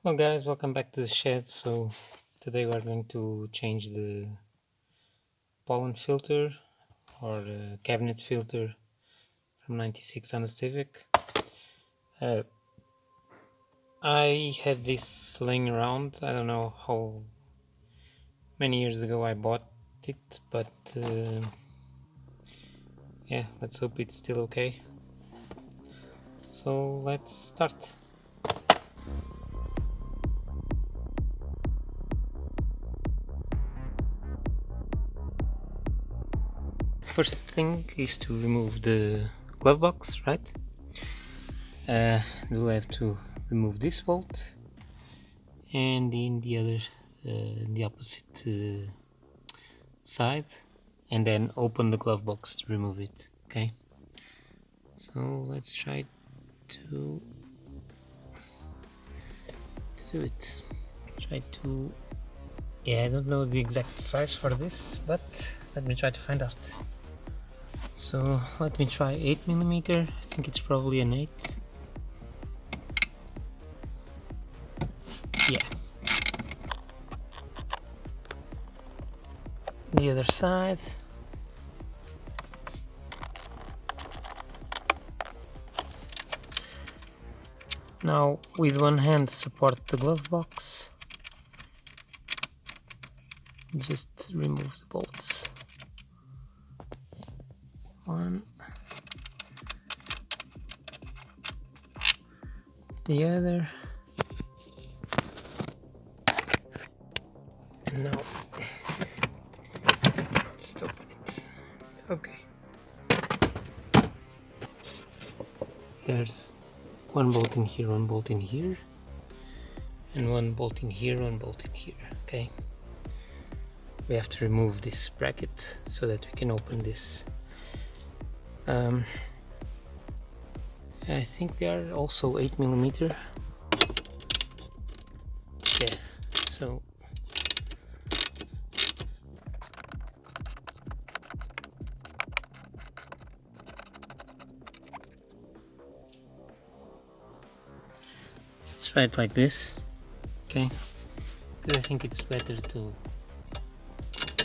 Hello guys, welcome back to the shed. So today we're going to change the pollen filter or the cabinet filter from 96 on the Civic. Uh, I had this laying around. I don't know how many years ago I bought it, but yeah, let's hope it's still okay. So let's start. First thing is to remove the glove box, right? We'll have to remove this bolt and in the opposite side, and then open the glove box to remove it. Okay, so let's try to do it. Try to, yeah, I don't know the exact size for this, but let me try to find out. So let me try 8mm. I think it's probably an 8. Yeah, the other side. Now with one hand support the glove box, just remove the bolts. One, the other, and now just open it. Okay, there's one bolt in here, one bolt in here, and one bolt in here, one bolt in here. Okay, we have to remove this bracket so that we can open this. I think they are also 8mm. Yeah, so let's try it like this. Okay, because I think it's better to,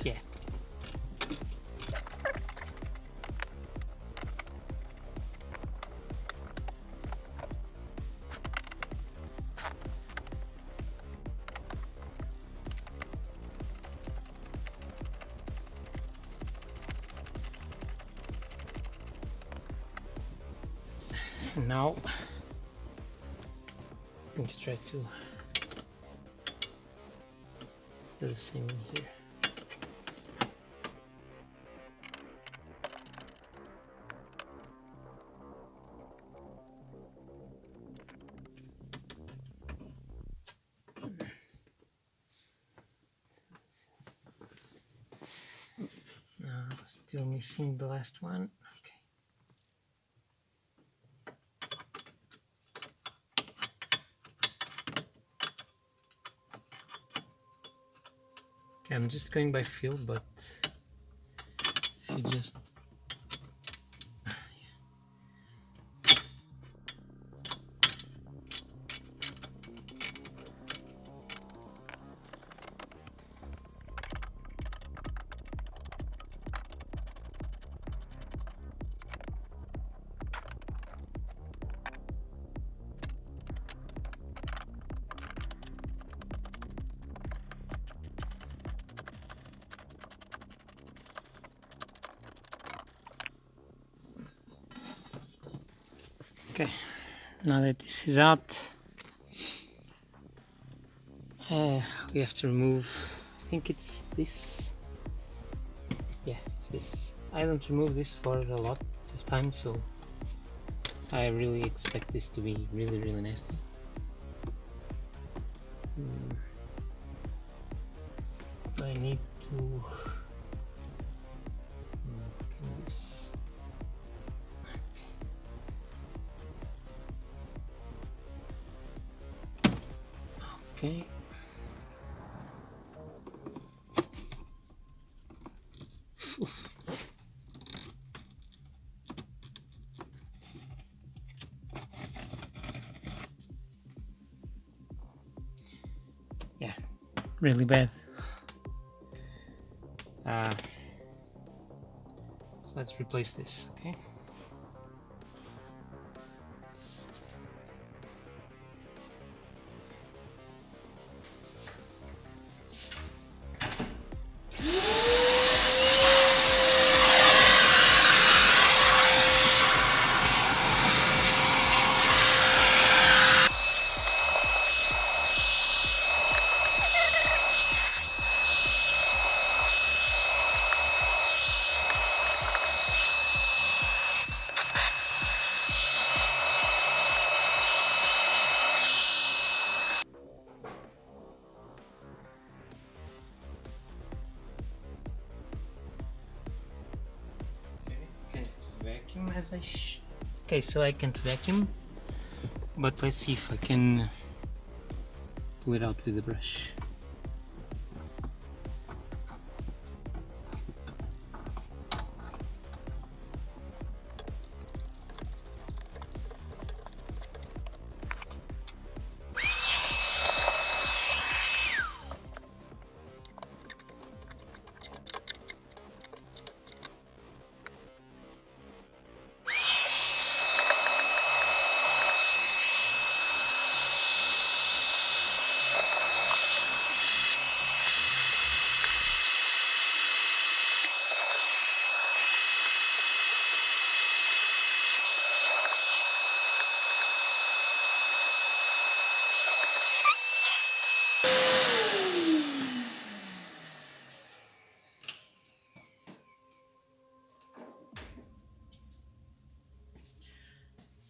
yeah. And now I'm going to try to do the same in here. Still missing the last one. Okay. Okay, I'm just going by feel, but if you just okay, now that this is out, we have to remove, I think it's this, yeah, it's this. I don't remove this for a lot of time, so I really expect this to be really nasty. I need to this. Okay. really bad. So let's replace this, okay? Vacuum as I okay, so I can't vacuum, but let's see if I can pull it out with the brush.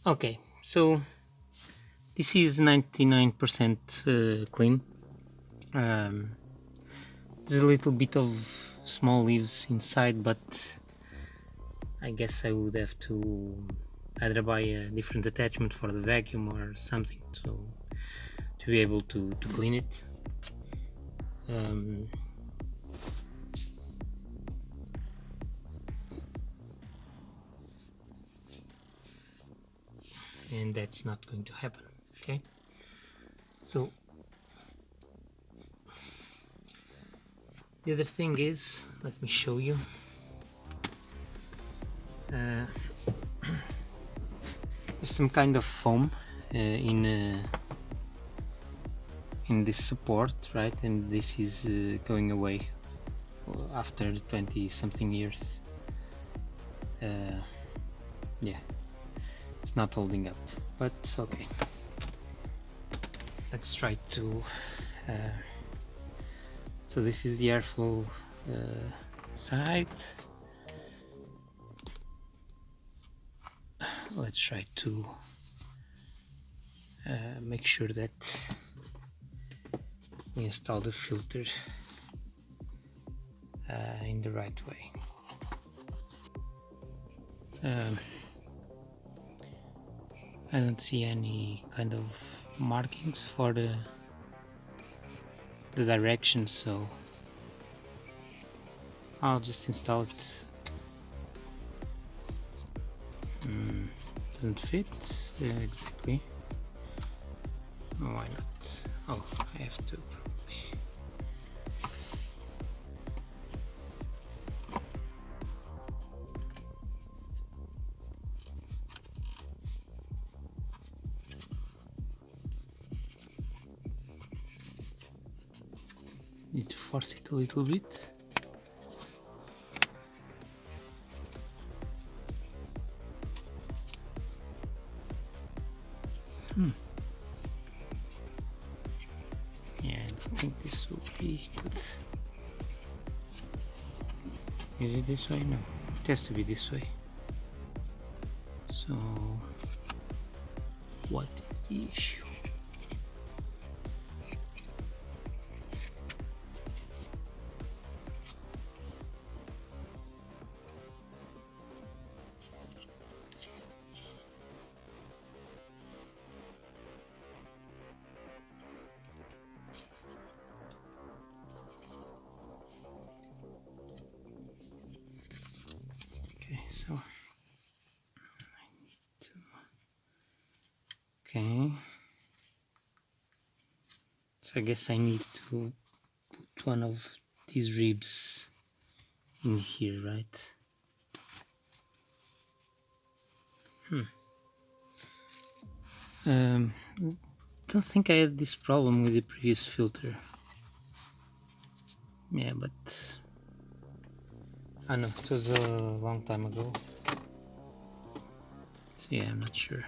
Okay, so this is 99% clean. There's a little bit of small leaves inside, but I guess I would have to either buy a different attachment for the vacuum or something to be able to clean it. And that's not going to happen. Okay, so the other thing is, let me show you. There's some kind of foam in this support, right? And this is going away after 20 something years. Yeah, it's not holding up, but okay. Let's try to so this is the airflow side. Let's try to make sure that we install the filter in the right way. I don't see any kind of markings for the direction, so I'll just install it. Doesn't fit exactly. Why not? Oh, I have to probably. Need to force it a little bit. Yeah, I don't think this will be good. Is it this way? No, it has to be this way. So, what is the issue? Okay, so I need to. Okay, so I guess I need to one of these ribs in here, right? Don't think I had this problem with the previous filter. Yeah, but I know it was a long time ago. So yeah, I'm not sure.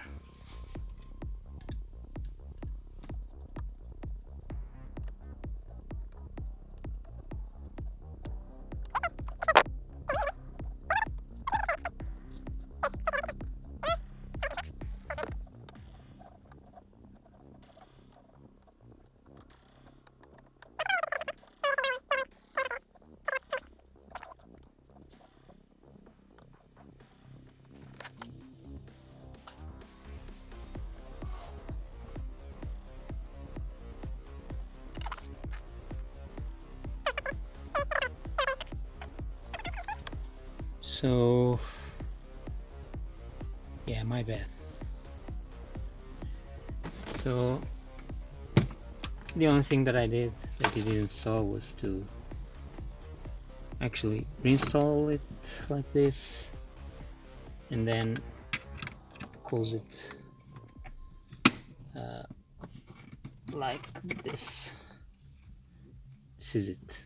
So yeah, my bad. So the only thing that I did that you didn't saw was to actually reinstall it like this and then close it like this. This is it.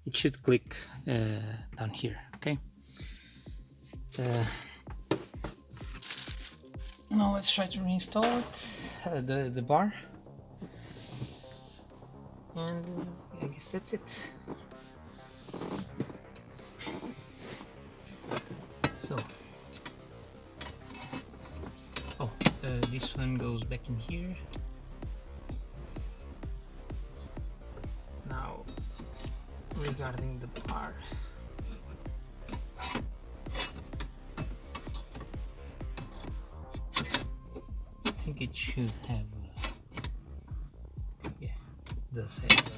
It should click down here, okay? Now let's try to reinstall it, the bar, and I guess that's it. So, this one goes back in here. Now, regarding the bar, I think it should have, yeah, it does have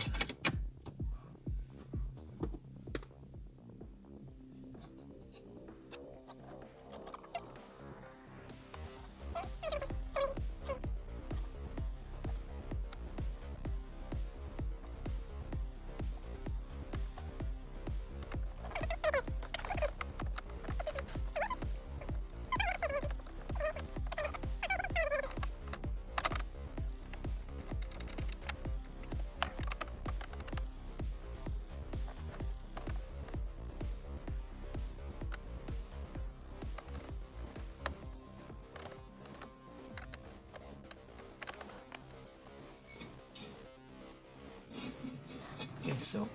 okay, so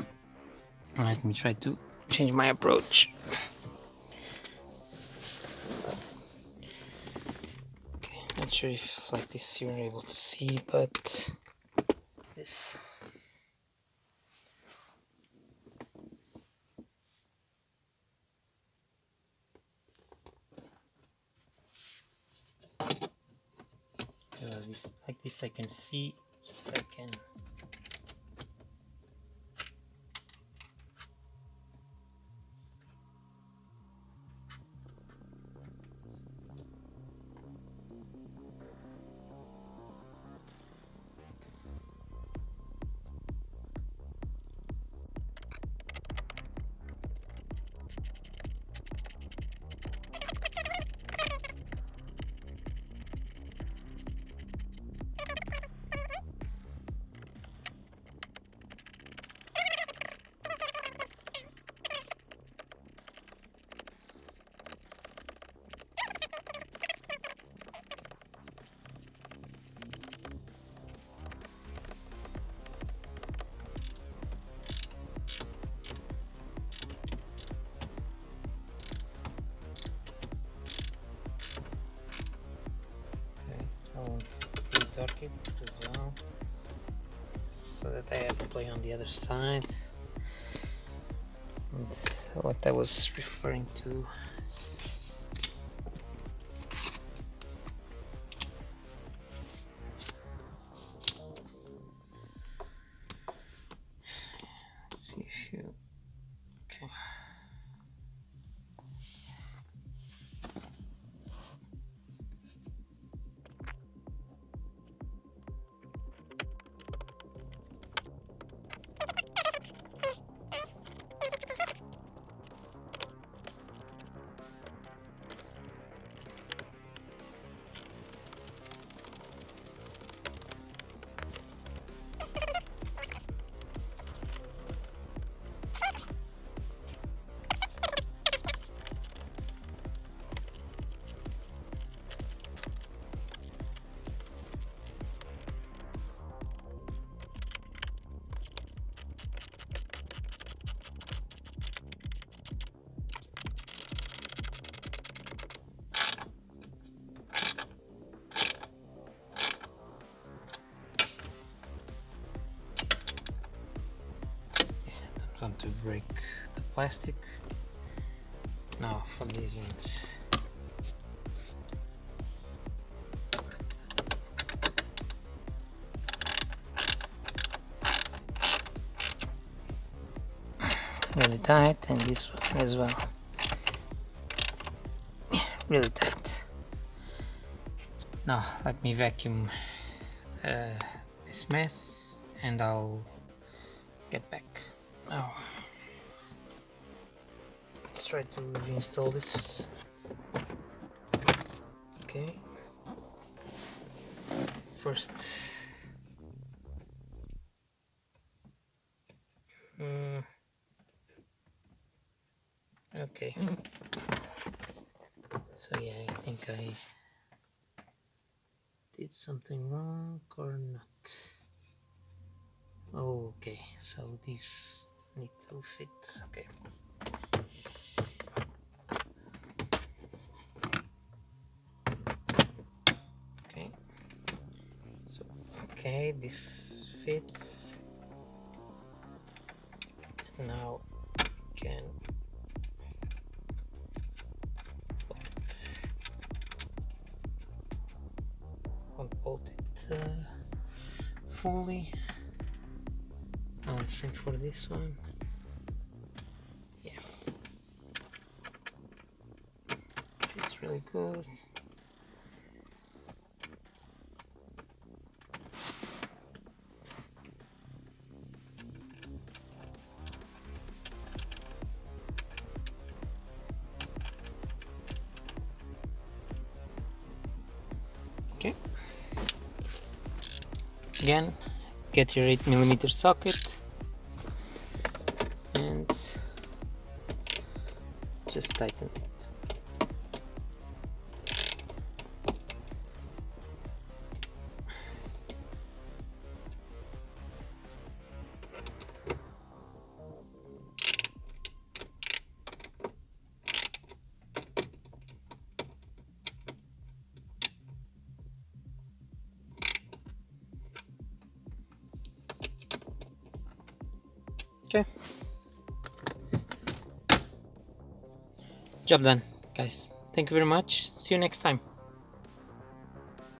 let me try to change my approach. Okay, not sure if like this you're able to see, but this. This like this I can see if I can. I'll torque it as well so that I have play on the other side. And what I was referring to is let's see if you okay. want to break the plastic. Now for these ones. Really tight, and this one as well. Really tight. Now let me vacuum this mess and I'll get back. Now let's try to reinstall this. Okay. First, okay. So yeah, I think I did something wrong or not. Oh, okay, so these need to fit. Okay. Okay. So okay, this fits. Now can unbolt it fully. Now the same for this one. Yeah, it's really good. Okay. Again, get your 8mm socket and just tighten it. Okay. Job done, guys. Thank you very much. See you next time.